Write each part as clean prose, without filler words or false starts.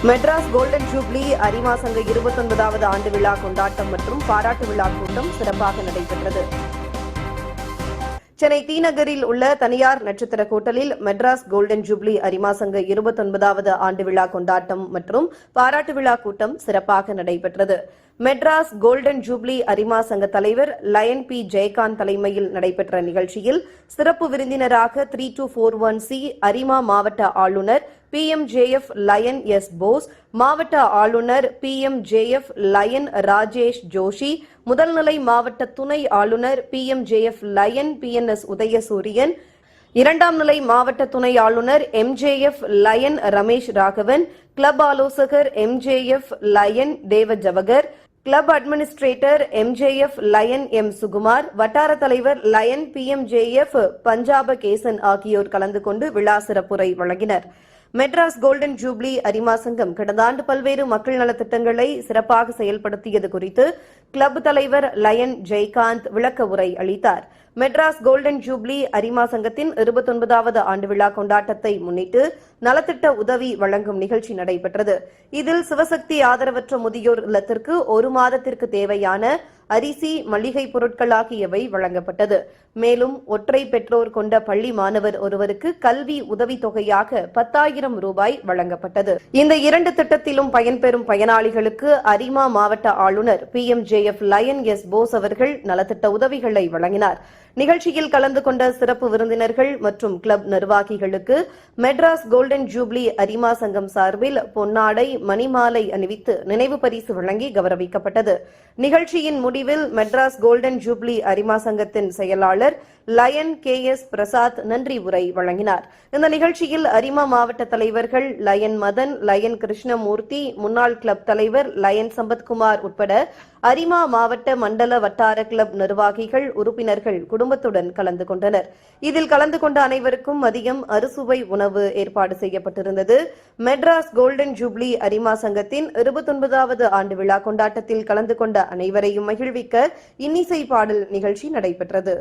Madras golden jubilee அரிமா சங்க 29வது ஆண்டு விழா கொண்டாட்டம் மற்றும் பாராட்டு விழா கூட்டம் சிறப்பாக நடைபெற்றது. சென்னை டி நகரில் உள்ள தனியார் நட்சத்திர ஹோட்டலில் மெட்ராஸ் கோல்டன் ஜூப்ளி அரிமா சங்க 29வது ஆண்டு விழா கொண்டாட்டம் மற்றும் பாராட்டு விழா கூட்டம் சிறப்பாக நடைபெற்றது. மெட்ராஸ் கோல்டன் ஜூப்ளி அரிமா சங்க தலைவர் லயன் பி ஜெயகாந்த் தலைமையில் நடைபெற்ற நிகழ்ச்சியில் சிறப்பு விருந்தினராக 3241C அரிமா மாவட்ட ஆளுநர் PMJF லயன் எஸ் போஸ், மாவட்ட ஆளுநர் PMJF லயன் ராஜேஷ் ஜோஷி, முதல்நிலை மாவட்ட துணை ஆளுநர் PMJF லயன் PNS உதயசூரியன், இரண்டாம் நிலை மாவட்ட துணை ஆளுநர் MJF lion Ramesh Raghavan, club ஆலோசகர் MJF lion Deva Jawahar, club administrator MJF lion M Sukumar, வட்டார தலைவர் லயன் PMJF பஞ்சாப கேசன் ஆகியோர் கலந்து கொண்டு விழா சிறப்புரை வழங்கினர். மெட்ராஸ் கோல்டன் ஜூப்ளி அரிமா சங்கம் கடந்த ஆண்டு பல்வேறு மக்கள் நலத்திட்டங்களை சிறப்பாக செயல்படுத்தியது குறித்து கிளப் தலைவர் லயன் ஜெயகாந்த் விளக்க உரை அளித்தார். மெட்ராஸ் கோல்டன் ஜூப்ளி அரிமா சங்கத்தின் 29வது ஆண்டு விழா கொண்டாட்டத்தை முன்னிட்டு நலத்திட்ட உதவி வழங்கும் நிகழ்ச்சி நடைபெற்றது. இதில் சிவசக்தி ஆதரவற்ற முதியோர் இல்லத்திற்கு 1 மாதத்திற்கு தேவையான அரிசி, மளிகை பொருட்கள் ஆகியவை வழங்கப்பட்டது. மேலும் ஒற்றை பெற்றோர் கொண்ட பள்ளி மாணவர் ஒருவருக்கு கல்வி உதவித்தொகையாக 10,000 ரூபாய் வழங்கப்பட்டது. இந்த 2 திட்டத்திலும் பயன்பெறும் பயனாளிகளுக்கு அரிமா மாவட்ட ஆளுநர் PMJF லயன் எஸ் போஸ் அவர்கள் நலத்திட்ட உதவிகளை வழங்கினார். நிகழ்ச்சியில் கலந்து கொண்ட சிறப்பு விருந்தினர்கள் மற்றும் கிளப் நிர்வாகிகளுக்கு மெட்ராஸ் கோல்டன் ஜூப்ளி அரிமா சங்கம் சார்பில் பொன்னாடை, மணிமாலை அணிவித்து நினைவு பரிசு வழங்கி கௌரவிக்கப்பட்டது. நிகழ்ச்சியின் முடிவில் மெட்ராஸ் கோல்டன் ஜூப்ளி அரிமா சங்கத்தின் செயலாளர் லயன் KS பிரசாத் நன்றி உரை வழங்கினார். இந்த நிகழ்ச்சியில் அரிமா மாவட்ட தலைவர்கள் லயன் மதன், லயன் கிருஷ்ணமூர்த்தி, முன்னாள் கிளப் தலைவர் லயன் சம்பத்குமார் உட்பட அரிமா மாவட்ட மண்டல வட்டார கிளப் நிர்வாகிகள், உறுப்பினர்கள் குடும்பத்துடன் கலந்து கொண்டனர். இதில் கலந்து கொண்ட அனைவருக்கும் மதியம் அறுசுவை உணவு ஏற்பாடு செய்யப்பட்டிருந்தது. மெட்ராஸ் கோல்டன் ஜூப்ளி அரிமா சங்கத்தின் 29வது ஆண்டு விழா கொண்டாட்டத்தில் கலந்து கொண்ட அனைவரையும் மகிழ்விக்க இன்னிசை பாடல் நிகழ்ச்சி நடைபெற்றது.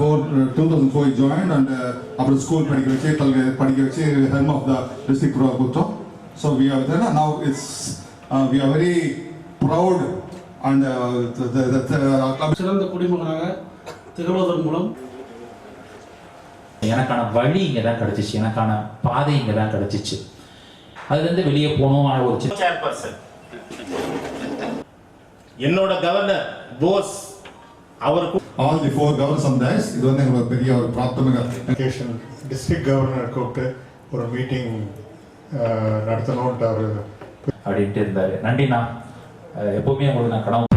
For 2004 he joined and after school படிக்க வச்சு helm of the district கொடுத்தோம். So we are there now. We are very proud and சிறந்த குடிமகனாக திகழ்வதன் மூலம் எனக்கான வழி இங்கே தான் கிடைச்சிச்சு, எனக்கான பாதை இங்கே தான் கிடைச்சிச்சு. அதுலேருந்து வெளியே போகணும். ஒரு சேர்பர்சன் என்னோட கவர்னர் போஸ் அவருக்கு all the 4 governors on this இது வந்து எங்களுக்கு பெரிய ஒரு பிரார்த்தனை. டிஸ்ட்ரிக்ட் கவர்னர் கூப்பிட்டு ஒரு மீட்டிங் நடத்தணும்ட்டாரு அப்படின்ட்டு இருந்தாரு. நன்றிண்ணா, எப்பவுமே உங்களுக்கு நான் கனவு